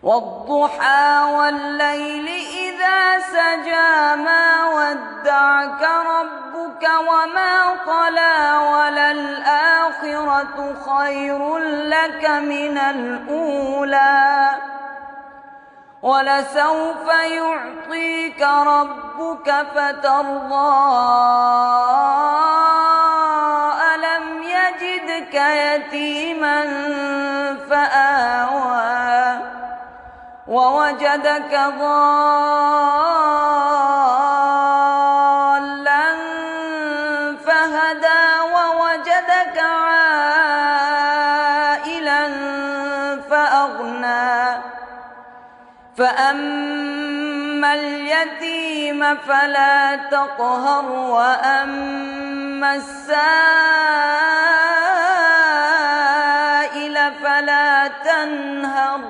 والضحى والليل إذا سجى ما ودعك ربك وما قلى وللآخرة خير لك من الأولى ولسوف يعطيك ربك فترضى ألم يجدك يتيما فآوى ووجدك ضالا فهدى ووجدك عائلا فأغنى فأما اليتيم فلا تقهر وأما السائل فلا تنهر